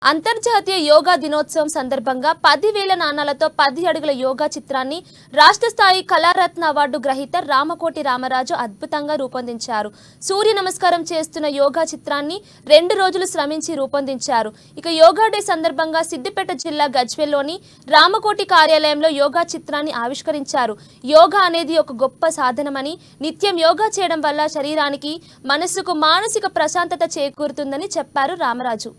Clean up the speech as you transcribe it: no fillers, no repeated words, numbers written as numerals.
అంతర్జాతీయ యోగా దినోత్సవం సందర్భంగా 10,000 నాణాలతో 10 అడుగుల యోగా చిత్రాన్ని రాష్ట్ర స్థాయి కళారత్న అవార్డు గ్రహీత రామకోటి రామరాజు అద్భుతంగా రూపొందించారు. సూర్య నమస్కారం చేస్తున్న యోగా చిత్రాన్ని 2 రోజులు శ్రమించి రూపొందించారు. ఇక యోగా డే సందర్భంగా సిద్దిపేట జిల్లా గజ్వేల్లోని రామకోటి కార్యాలయంలో యోగా చిత్రాన్ని ఆవిష్కరించారు. యోగా అనేది ఒక గొప్ప సాధనమని, నిత్యం యోగా చేయడం వల్ల శరీరానికి, మనసుకు మానసిక ప్రశాంతత చేకూరుతుందని చెప్పారు రామరాజు.